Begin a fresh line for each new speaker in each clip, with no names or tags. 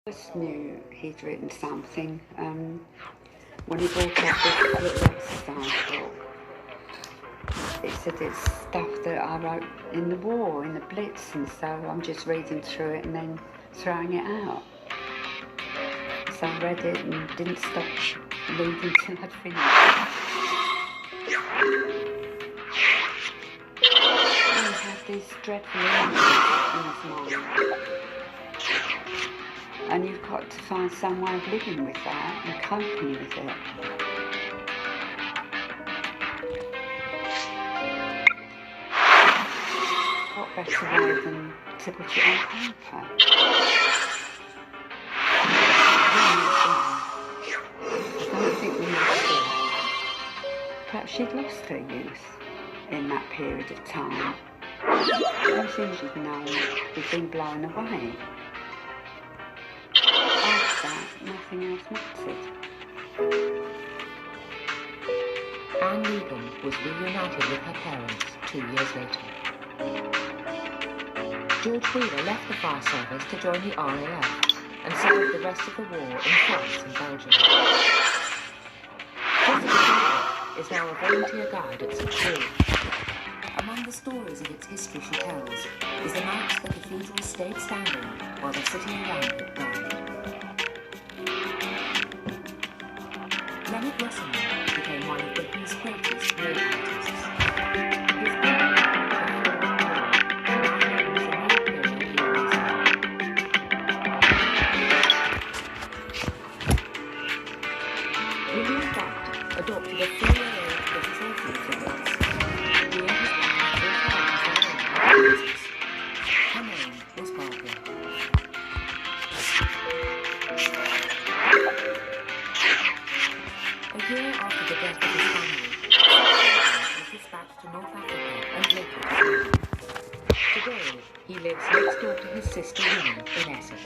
Just knew he'd written something when he brought up this little exercise book. It said it's stuff that I wrote in the war, in the Blitz, and so I'm just reading through it and then throwing it out. So I read it and didn't stop reading till I'd finished. I had these dreadful images in his mind. And you've got to find some way of living with that and coping with it. What better way than to put it on paper? I don't think we lost it. Perhaps she'd lost her youth in that period of time. Everything she'd known had been blown away. After that, nothing else mattered.
Anne Egan was reunited with her parents 2 years later. George Wheeler left the fire service to join the RAF and served the rest of the war in France and Belgium. Jessica Baker is now a volunteer guide at St. George. Among the stories of its history she tells is the nights the cathedral stayed standing while the city around it burned. Leonard Russell became one of Britain's greatest war artists. His William Butt adopted a 4-year-old British orphan once. He and his wife were friends. Her name was Barbara. A year after the death of his family, he was dispatched to North Africa and later to Ireland. Today, he lives next door to his sister Winnie in Essex.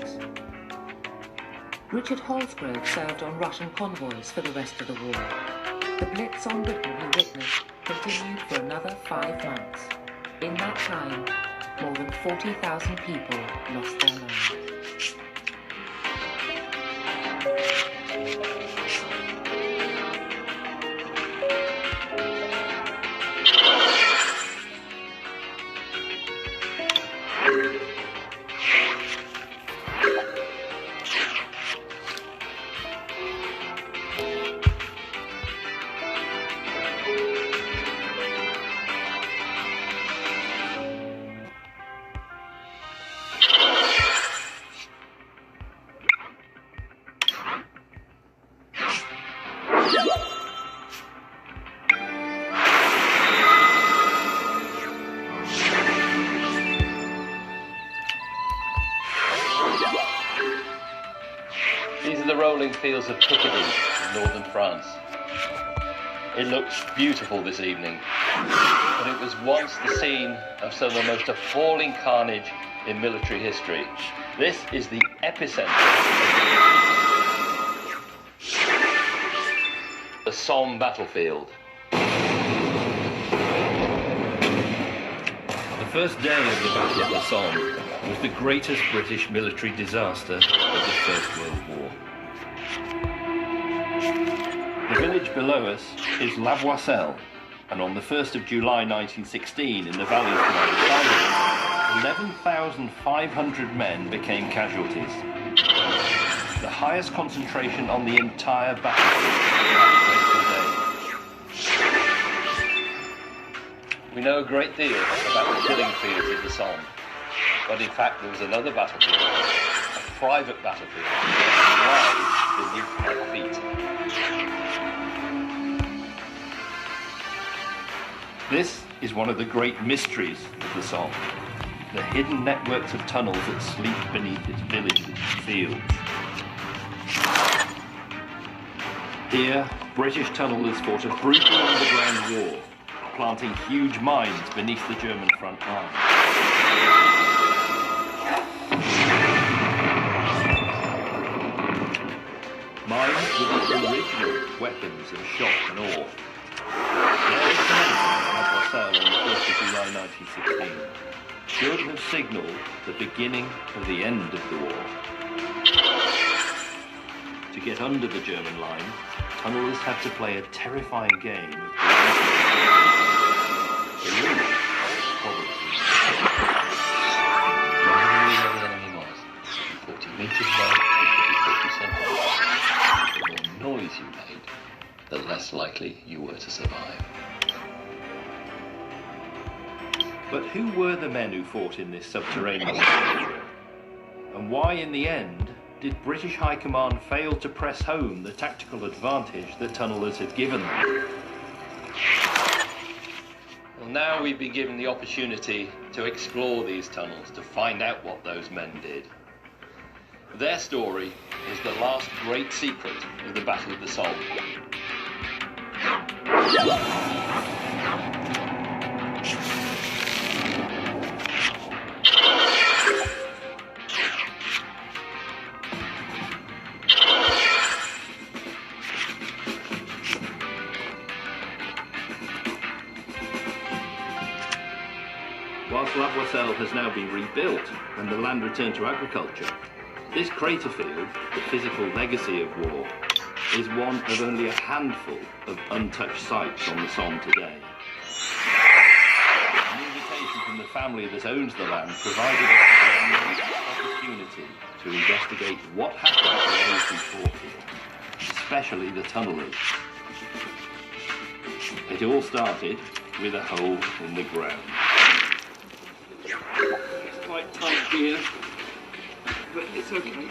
Richard Holsgrove served on Russian convoys for the rest of the war. The Blitz on Britain he witnessed continued for another 5 months. In that time, more than 40,000 people lost their lives.
These are the rolling fields of Picardy in northern France. It looks beautiful this evening, but it was once the scene of some of the most appalling carnage in military history. This is the epicenter of the Somme battlefield.
The first day of the Battle of the Somme was the greatest British military disaster of the First World War. The village below us is La Boisselle, and on the 1st of July 1916 in the valley of the 11,500 men became casualties. The highest concentration on the entire battlefield that day.
We know a great deal about the killing fields of the Somme, but in fact there was another battlefield, a private battlefield, right beneath our feet.
This is one of the great mysteries of the Somme, the hidden networks of tunnels that sleep beneath its villages and fields. Here, British tunnelers fought a brutal underground war, planting huge mines beneath the German front line. Mines were the original weapons of shock and awe. Their commencement at Marseille on the 1st of July 1916 should have signalled the beginning of the end of the war. get under the German line, tunnellers had to play a terrifying game of probably.
The more the enemy was, 40 metres away, the more noise you made, the less likely you were to survive.
But who were the men who fought in this subterranean area? And why, in the end, did British High Command fail to press home the tactical advantage that tunnellers had given them?
Well, now we've been given the opportunity to explore these tunnels, to find out what those men did. Their story is the last great secret of the Battle of the Somme.
Whilst La Boisselle has now been rebuilt and the land returned to agriculture, this crater field, the physical legacy of war, is one of only a handful of untouched sites on the Somme today. An invitation from the family that owns the land provided us with a unique opportunity to investigate what happened to those who fought here, especially the tunnellers. It all started with a hole in the ground.
It's quite tight here, but it's okay.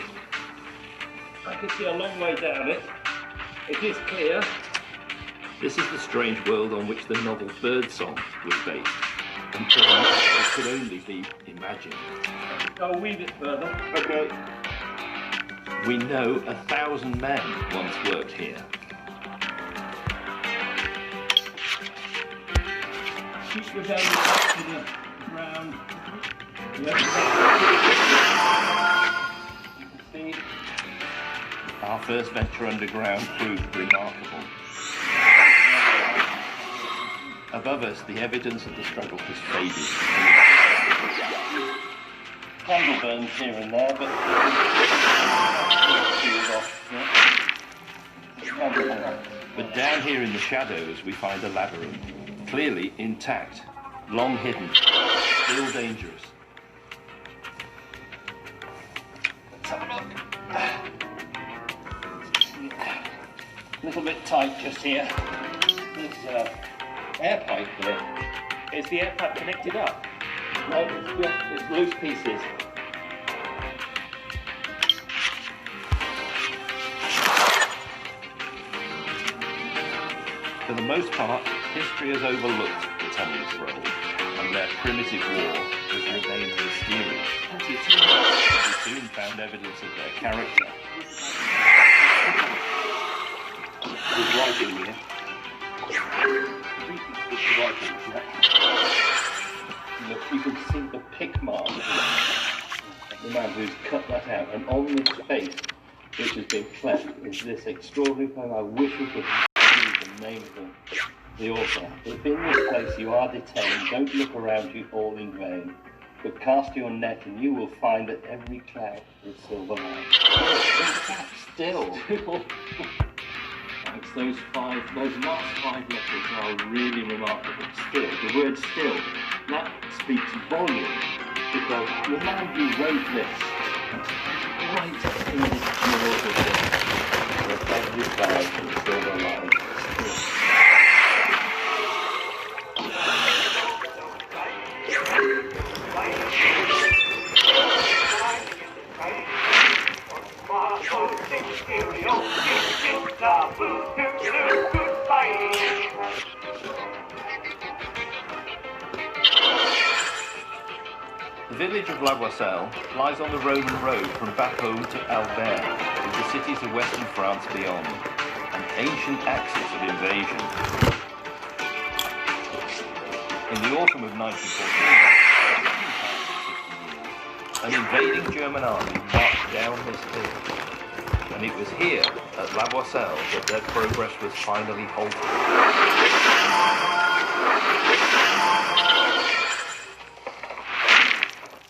I can see a long way down it. It is clear.
This is the strange world on which the novel Birdsong was based. Until now, it could only be imagined.
I'll weave it further.
Okay. We know 1,000 men once worked here.
Keep your belly back to the ground. Yep. You can see.
Our first venture underground proved remarkable. Above us, the evidence of the struggle has faded.
Candle burns here and there, but
But down here in the shadows, we find a labyrinth, clearly intact, long hidden, still dangerous.
let's have a look. A little bit tight just here. There's air pipe here. Is the air pipe connected up? No, it's loose pieces.
For the most part, history has overlooked the tunnels' role, and their primitive war has remained mysterious. We soon found evidence of their character.
There's writing here. Look, you can see the pick mark of the man who's cut that out, and on this face, which has been cleft, is this extraordinary poem. I wish we could read the name of the author. If in this place you are detained, don't look around you all in vain, but cast your net and you will find that every cloud is silver line. Still. Thanks, those last 5 letters are really remarkable. Still, the word still, that speaks volumes, because the man who wrote this, right in this jaws of this, that every cloud is silver line.
The village of La Boisselle lies on the Roman road from Bapaume to Albert, with the cities of western France beyond, an ancient axis of invasion. In the autumn of 1914, an invading German army marched down this hill, and it was here, at La Boisselle, that their progress was finally halted.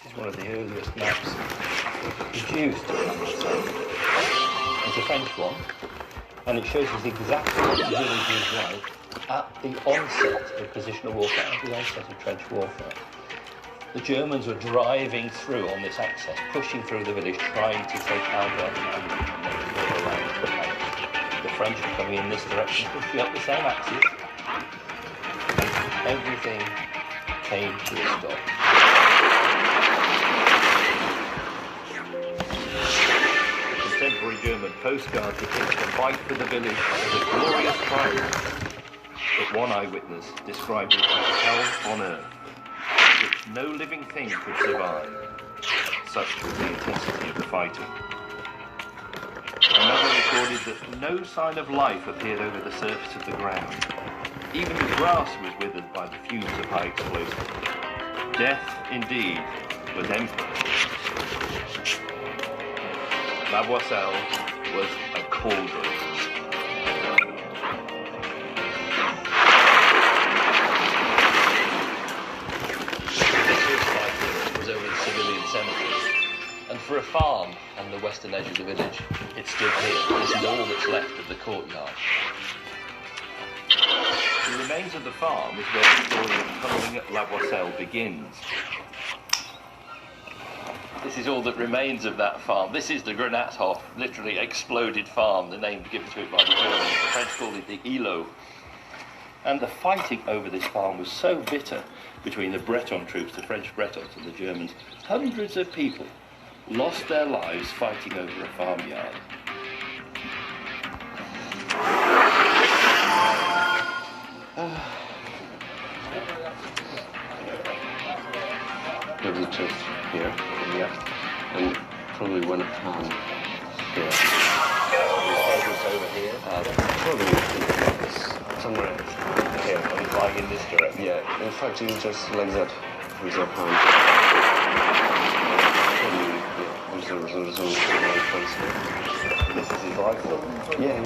This is one of the earliest maps produced at La Boisselle. It's a French one, and it shows us exactly what the village is like at the onset of positional warfare, at the onset of trench warfare. The Germans were driving through on this axis, pushing through the village, trying to take Alba and the French were coming in this direction, pushing up the same axis, and everything came to a stop. The contemporary German postcard depicts the fight for the village as a glorious triumph, but one eyewitness described it as hell on earth, which no living thing could survive. Such was the intensity of the fighting. Another recorded that no sign of life appeared over the surface of the ground. Even the grass was withered by the fumes of high explosives. Death, indeed, was emperor. La Boisselle was a cauldron.
And for a farm on the western edge of the village, it stood here. This is all that's left of the courtyard.
The remains of the farm is where the story of tunnelling at La Boisselle begins.
This is all that remains of that farm. This is the Granathof, literally exploded farm, the name given to it by the Germans. The French called it the Îlot.
And the fighting over this farm was so bitter between the Breton troops, the French Bretons, and the Germans. Hundreds of people lost their lives fighting over a farmyard.
There was a chest here, and probably one here.
Over here.
Probably somewhere else.
Here, and lying in this direction.
Yeah, in fact, it was just like that with your hand. Probably, there's a right place here.
This is his rifle.
Yeah.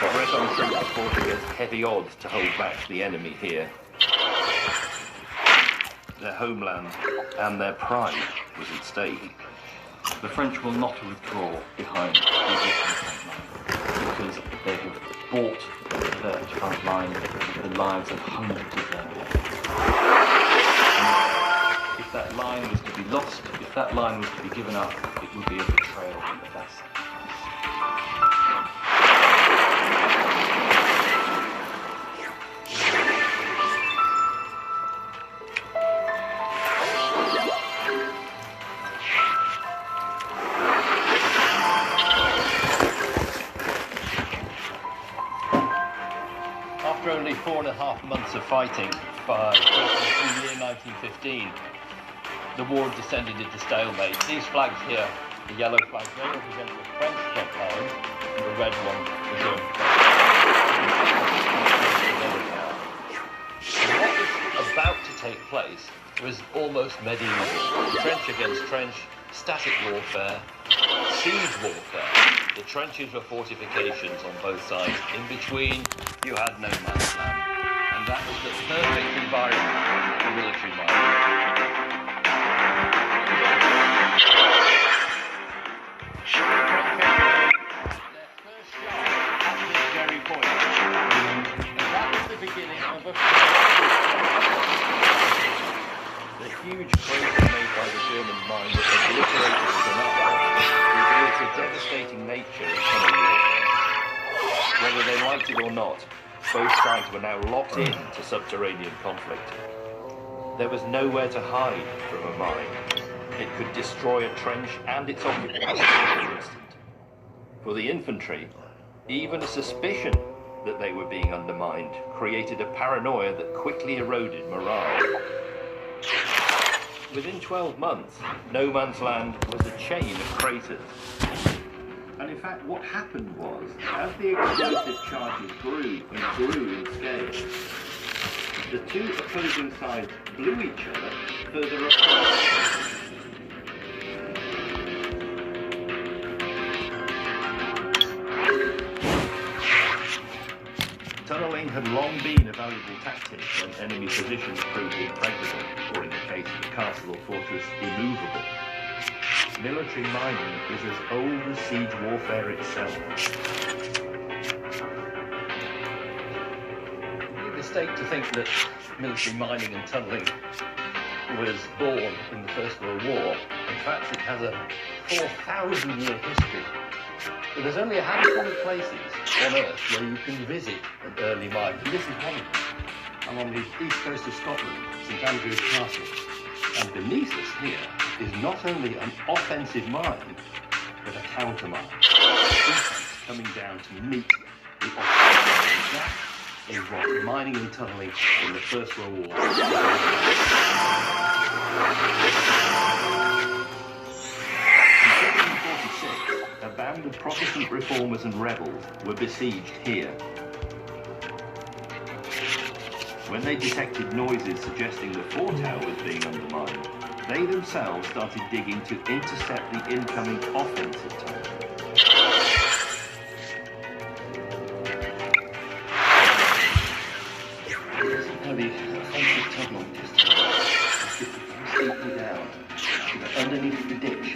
The Breton troops fought against heavy odds to hold back the enemy here. Their homeland and their pride was at stake.
The French will not withdraw behind the existing front line because they have bought that front line the lives of hundreds of their men. And if that line was to be lost, if that line was to be given up, it would be a betrayal of their sacrifice.
After only 4.5 months of fighting, by the year 1915, the war descended into stalemate. These flags here, the yellow flags, they represent the French front line, and the red one, the German front line. And what was about to take place was almost medieval. Trench against trench, static warfare, siege warfare. The trenches were fortifications on both sides. In between, you had no man's land. And that was the perfect environment for military mining. Their first shot at this very point. And that was the beginning of a...
The huge crater made by the German mine that obliterated the Granathof reveals the devastating nature of tunnel warfare. Whether they liked it or not, both sides were now locked in to subterranean conflict. There was nowhere to hide from a mine. It could destroy a trench and its occupants in an instant. For the infantry, even a suspicion that they were being undermined created a paranoia that quickly eroded morale. Within 12 months, no man's land was a chain of craters. And in fact, what happened was, as the explosive charges grew and grew in scale, the two opposing sides blew each other further apart. Tunnelling had long been a valuable tactic when enemy positions proved impregnable, or in the case of the castle or fortress, immovable. military mining is as old as siege warfare itself.
It'd be a mistake to think that military mining and tunnelling was born in the First World War. In fact, it has a 4,000-year history. But there's only a handful of places on Earth where you can visit an early mine. And this is one of them. I'm on the east coast of Scotland, St Andrews Castle. And beneath us here is not only an offensive mine, but a counter mine. Defense coming down to meet the offensive. That is what mining and tunnelling in the First World War was all about. A band of Protestant reformers and rebels were besieged here. When they detected noises suggesting the fort tower was being undermined, they themselves started digging to intercept the incoming offensive tunnel. Now the offensive tunnel just steeply down, underneath the ditch.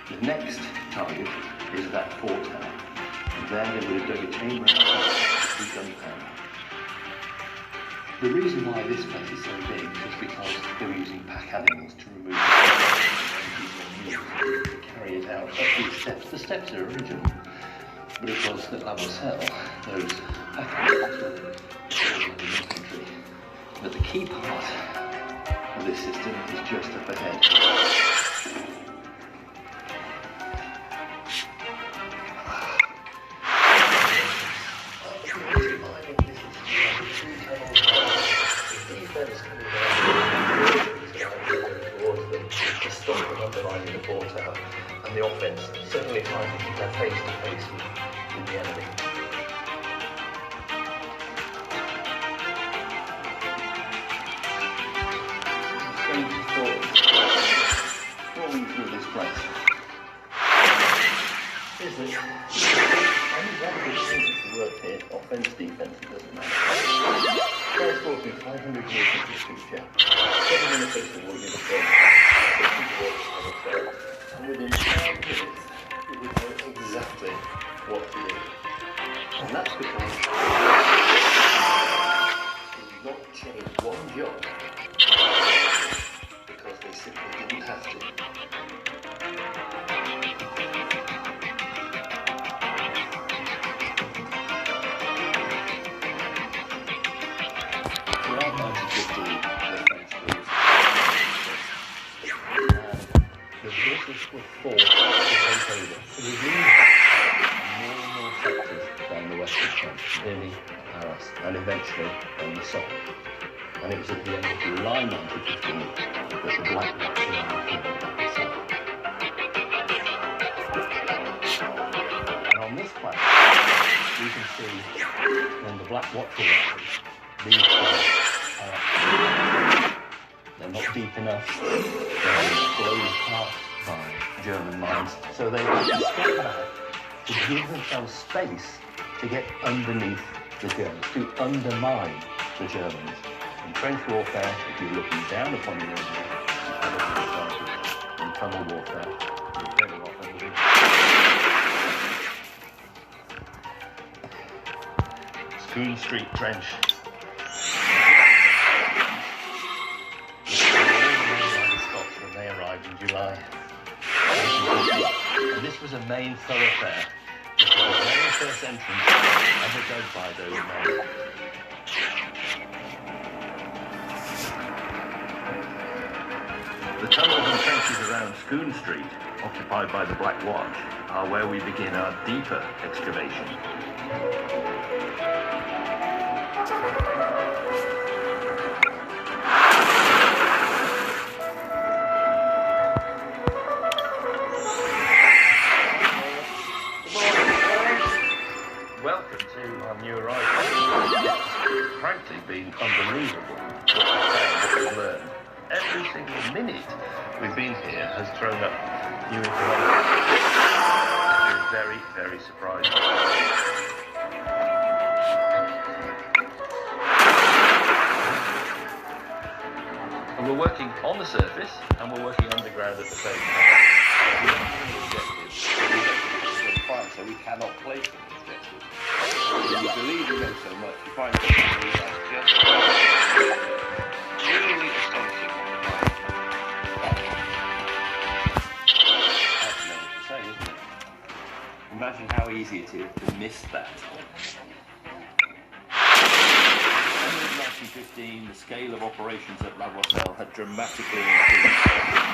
The next target is that fort tower. And there they would have dug a chamber and gunpowder. The reason why this place is so big is because they were using pack animals to remove the to carry it out up these steps. The steps are original, but of course at La Rochelle, those pack animals were infantry. But the key part of this system is just up ahead. To stop them undermining the fort tower, and the offense suddenly trying to keep their face to face with the enemy. Strange thoughts falling through this place is that any one of these things to work here, offense, defense, it doesn't matter. First fought in 500 years of history, 7 minutes of the war, you're the first. And within 5 minutes, you would know exactly what to do. And that's because they did not change one job because they simply didn't have to. Throughout 1915, the French ruled. The British were forced to take over. It was really more and more sectors down the western front, Lille, Paris, and eventually on the south. And it was at the end of July 1915 that the Black Watch came at the south. And on this plan, you can see when the Black Watch arrives, these planes are they're not deep enough, they're blown apart by German mines, so they have to step back to give themselves space to get underneath the Germans, to undermine the Germans. In trench warfare, if you're looking down upon your enemy, in tunnel warfare, you're very often the big Schoon Street Trench. When they arrived in July 1915. And this was a main thoroughfare. This was the very first entrance ever dug by those men. The tunnels and trenches around Schoon Street, occupied by the Black Watch, are where we begin our deeper excavation. Welcome to our new arrival. It's frankly been unbelievable what we've found, what we've learned. Every single minute we've been here has thrown up new information. It's been very, very surprising. And we're working on the surface and we're working underground at the same time.
So we cannot place an objective. When you believe you know so much, you find something that's just really astonishing. That's never to say, isn't it? Imagine how easy it is to miss that. In 1915, the scale of operations at La Rochelle had dramatically increased.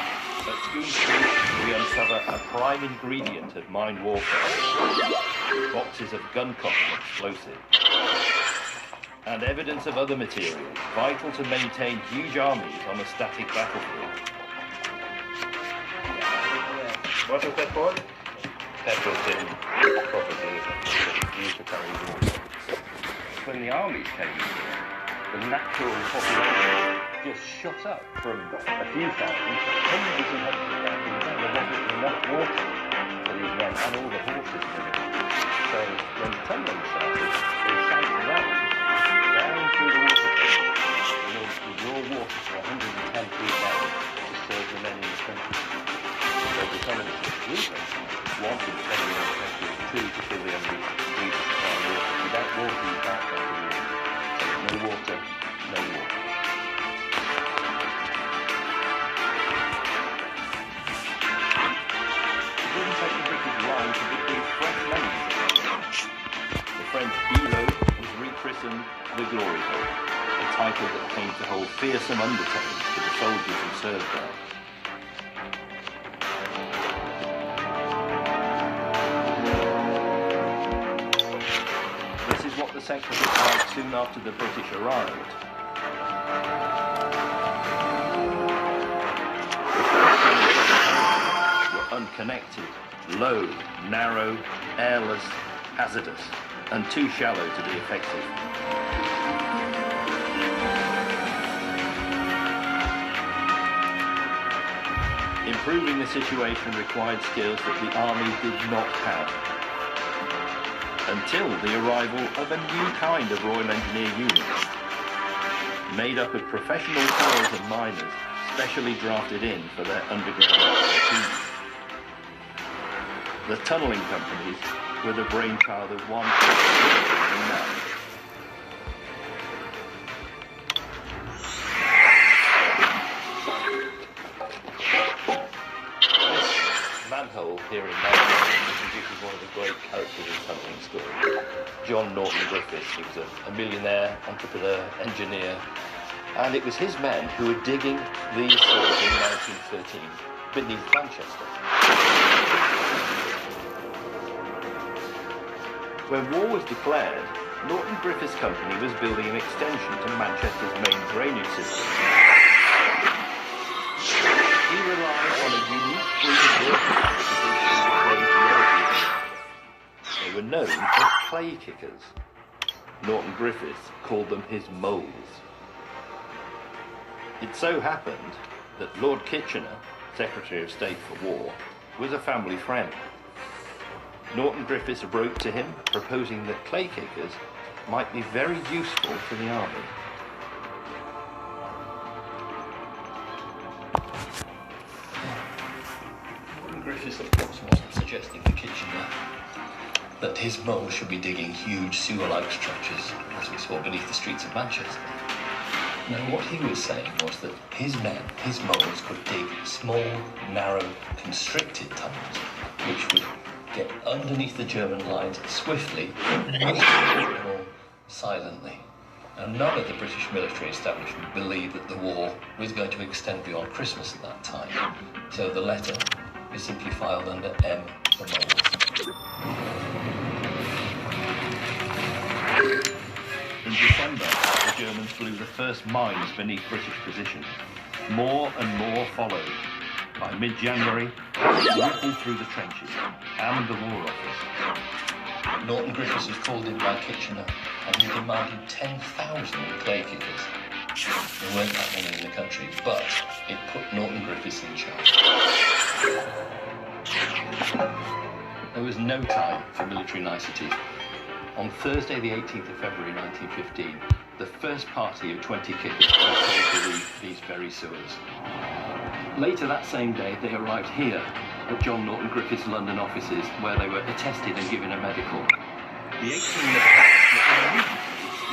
At School Street, we uncover a prime ingredient of mine warfare: boxes of gun cotton explosive, and evidence of other materials vital to maintain huge armies on a static battlefield.
What was that for?
Petrol tin, probably used to carry water. When the armies came in, the natural population just shot up from a few thousand to hundreds and hundreds of thousands. There wasn't enough water for these men and all the horses for them. So when tunneling started, they sank the ramps down through the water in order to draw water for 110 feet down to serve the men in the country. So the tunnelers at Blueprint wanted to send the country two to fill the unreached supply of water. Without water, you can't get the water. No water, no water. The French Elo was rechristened the Glory Hole, a title that came to hold fearsome undertones to the soldiers who served there. This is what the sector looked like soon after the British arrived. Were unconnected, low, narrow, airless, hazardous, and too shallow to be effective. Improving the situation required skills that the army did not have, until the arrival of a new kind of Royal Engineer unit, made up of professional sailors and miners, specially drafted in for their underground expertise. The tunnelling companies were the brainchild of one man. This manhole here in Manchester introduces one of the great characters in tunnelling story, John Norton Griffiths. He was a millionaire, entrepreneur, engineer, and it was his men who were digging these soils in 1913 beneath Manchester. When war was declared, Norton Griffiths' company was building an extension to Manchester's main drainage system. He relied on a unique breed of workers to dig through the clay geology. They were known as clay kickers. Norton Griffiths called them his moles. It so happened that Lord Kitchener, Secretary of State for War, was a family friend. Norton Griffiths wrote to him proposing that clay kickers might be very useful for the army.
Norton Griffiths, of course, wasn't suggesting to Kitchener that his moles should be digging huge sewer-like structures, as we saw beneath the streets of Manchester. No, what he was saying was that his men, his moles, could dig small, narrow, constricted tunnels, which would get underneath the German lines swiftly or silently. And none of the British military establishment believed that the war was going to extend beyond Christmas at that time. So the letter is simply filed under M for moles.
In December, the Germans blew the first mines beneath British positions. More and more followed. By mid-January, rippled through the trenches and the War Office.
Norton Griffiths was called in by Kitchener and he demanded 10,000 clay kickers. There weren't that many in the country, but it put Norton Griffiths in charge. There was no time for military nicety. On Thursday, the 18th of February 1915, the first party of 20 kickers were told to leave these very sewers. Later that same day, they arrived here
at John Norton Griffith's London offices, where they were attested and given a medical. The 18 were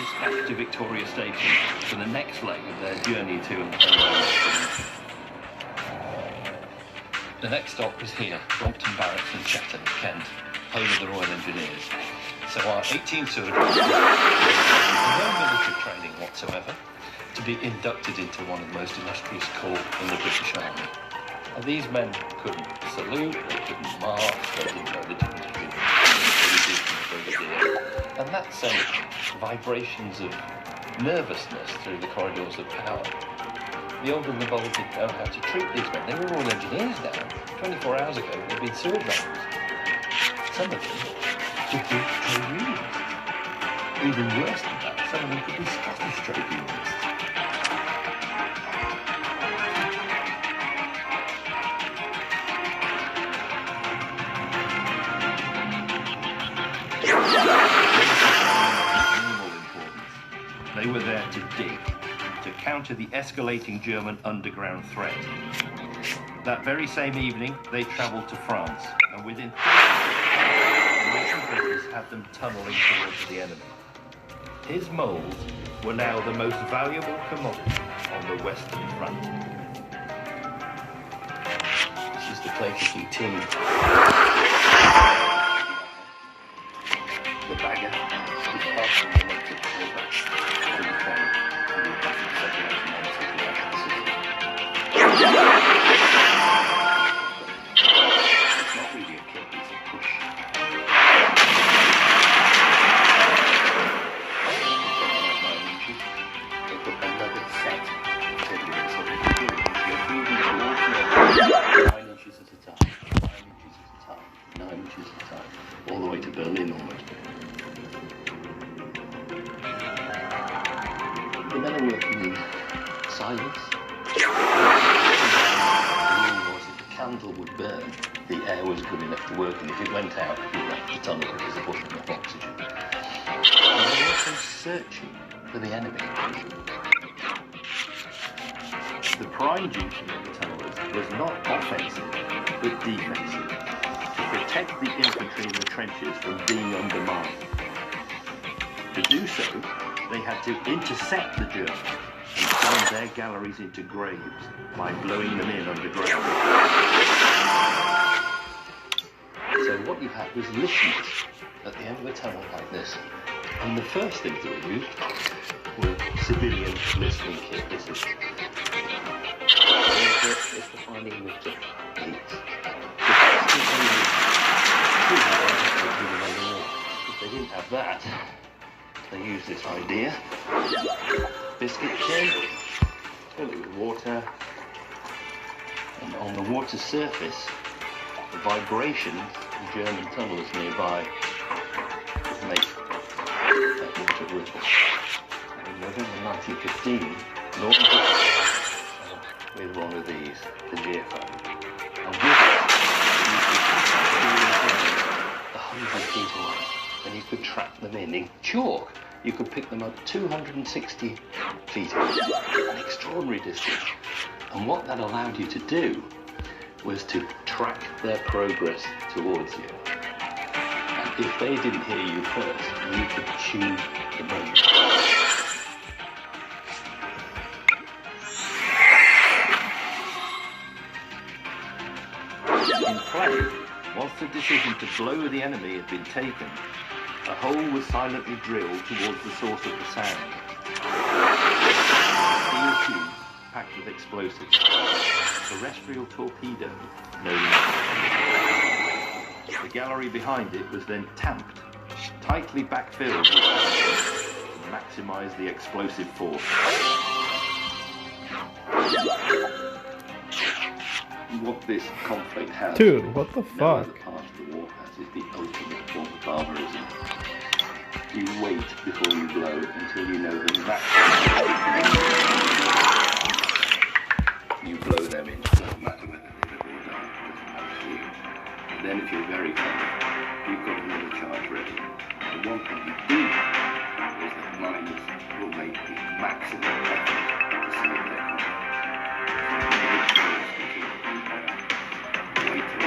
dispatched to Victoria Station for the next leg of their journey to and from their destination. The next stop was here, Brompton Barracks in Chatham, Kent, home of the Royal Engineers. So our 18 soldiers, no military training whatsoever, to be inducted into one of the most illustrious corps in the British Army. And these men couldn't salute, they couldn't march, they didn't know the difference between brigadier. And that sent vibrations of nervousness through the corridors of power. The old and the bold didn't know how to treat these men. They were all engineers now. 24 hours ago, they'd been sewer drivers. Some of them could be trade unionists. Even worse than that, some of them could be Scottish trade unionists. They were there to dig, to counter the escalating German underground threat. That very same evening, they travelled to France, and within 30 minutes, the British had them tunnelling towards the enemy. His moulds were now the most valuable commodity on the Western Front. This is the Clayton team. The bagger is partially connected to the back. It's not really a kick, it's a push. They put another set to do it, so they can do it. You're moving towards the end, 9 inches at a time, 9 inches at a time, 9 inches at a time, all the way to Berlin almost. The men are working in silence. The rule was if the candle would burn, the air was good enough to work, and if it went out, you left the tunnel because there wasn't enough oxygen. And they were also searching for the enemy. The prime duty of the tunnelers was not offensive, but defensive, to protect the infantry in the trenches from being undermined. To do so, they had to intercept the Germans and turn their galleries into graves by blowing them in underground. So what you had was listeners at the end of a tunnel like this. And the first things that were used were civilian listening kit. This is the finding of the leaks. If they didn't have that, they used this idea. Biscuit tin, fill it with water, and on the water surface, the vibrations of German tunnels nearby would make that water ripple. And in November 1915, Norton with one of these, the geophone, and with it, you could 100 feet away, and you could track them in chalk. You could pick them up 260 feet away, an extraordinary distance. And what that allowed you to do was to track their progress towards you. And if they didn't hear you first, you could chew the moment. In play, whilst the decision to blow the enemy had been taken, a hole was silently drilled towards the source of the sound. A steel tube packed with explosives. Terrestrial torpedo, no less. The gallery behind it was then tamped, tightly backfilled with to maximise the explosive force. What this conflict has,
dude, what the
no
fuck?
other part of the war has, is the ultimate form of barbarism. You wait before you blow until you know the maximum. You blow them in, doesn't matter whether they live or die, doesn't matter to you. And then if you're very clever, you've got another charge ready. The one thing you do know is that miners will make the maximum effort to save their car. Wait till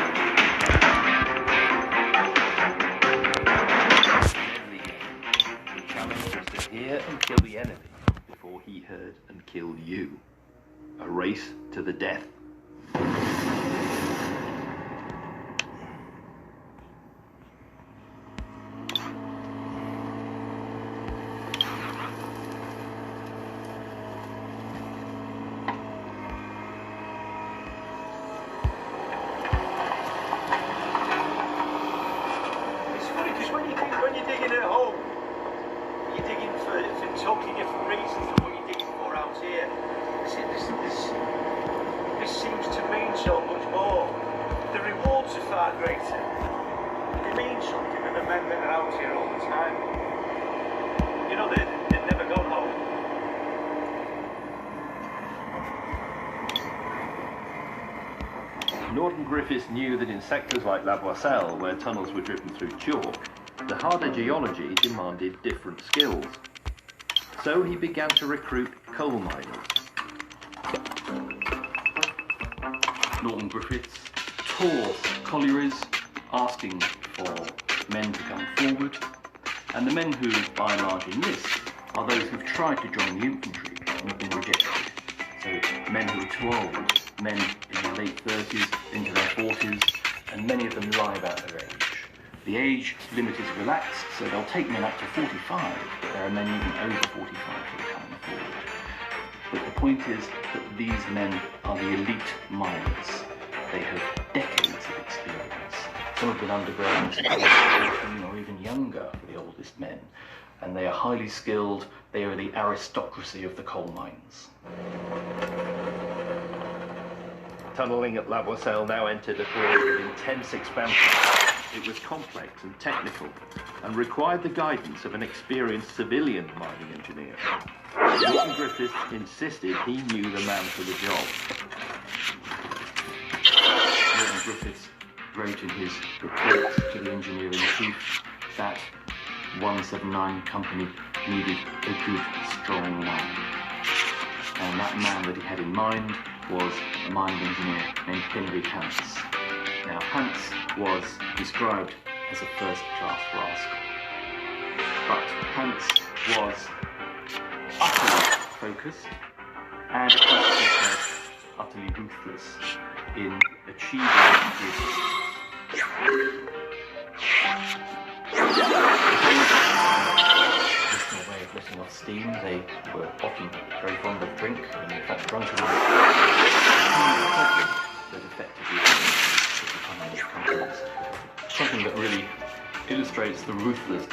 hear and kill the enemy before he heard and killed you. A race to the death.
It's funny because when you're digging at home, you're digging for totally different reasons than what you're digging for out here. This seems to mean so much more. The rewards are far greater. They mean something to the men that are out here all the time. You know, they've never gone home.
Norton Griffiths knew that in sectors like La Boisselle, where tunnels were driven through chalk, the harder geology demanded different skills. So he began to recruit coal miners.
Norton Griffiths tours collieries asking for men to come forward, and the men who by and large enlist are those who've tried to join the infantry and have been rejected. So men who are too old, men in their late 30s, into their 40s, and many of them lie about their age. The age limit is relaxed, so they'll take men up to 45, but there are men even over 45 who are coming forward. But the point is that these men are the elite miners. They have decades of experience. Some have been underground or even younger for the oldest men. And they are highly skilled. They are the aristocracy of the coal mines.
Tunnelling at La Boisselle now entered a period of intense expansion. It was complex and technical, and required the guidance of an experienced civilian mining engineer. Norton Griffiths insisted he knew the man for the job.
Norton Griffiths wrote in his report to the engineer-in-chief that 179 Company needed a good, strong man. And that man that he had in mind was a mining engineer named Henry Hans. Now, Hans was described as a first-class rascal, but Hans was utterly focused and, as he said, utterly ruthless in achieving his traditional way of letting off steam. They were often very fond of drink, and in fact drunkenness was a problem that affected the economy of companies. Something that really illustrates the ruthless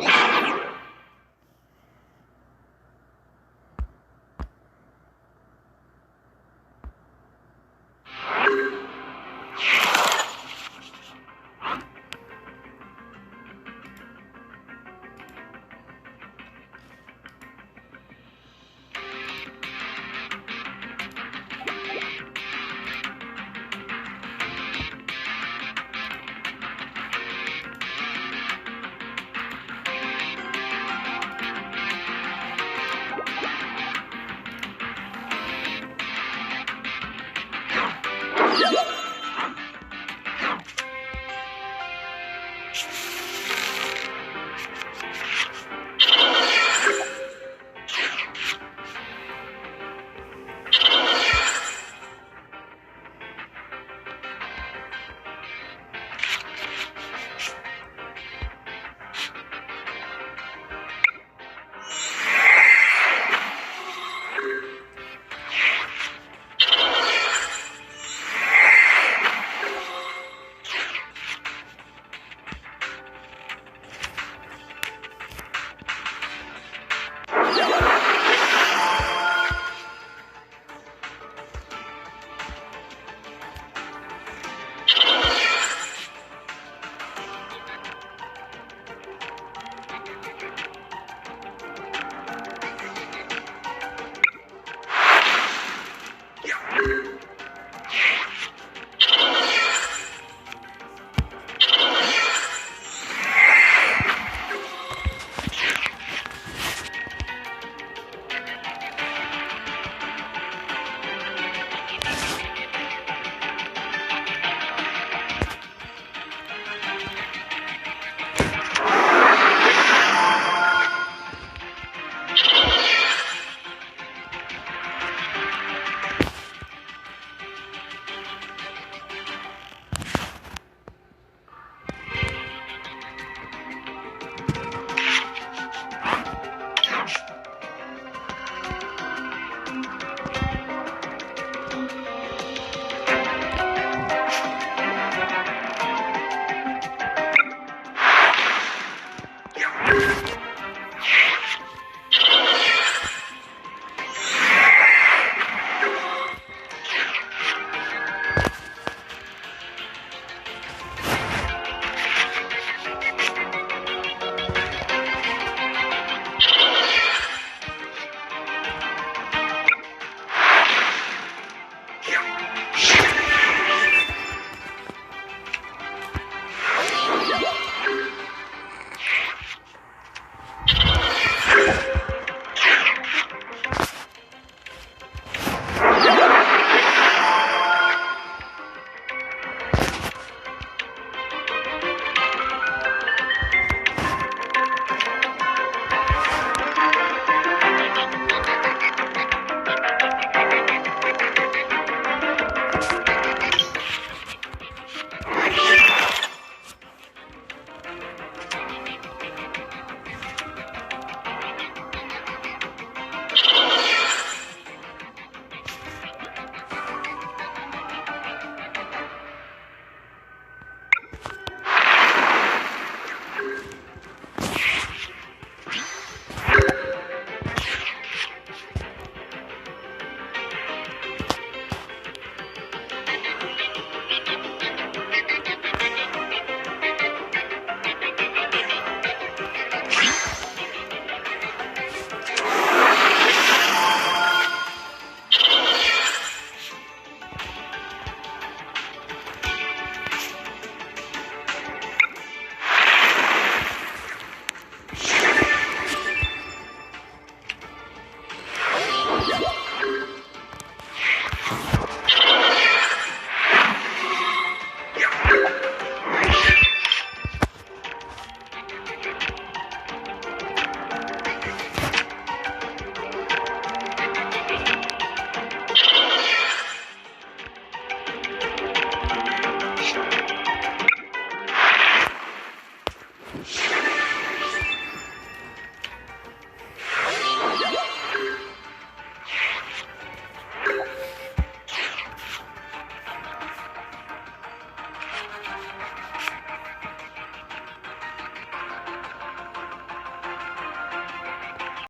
Bye.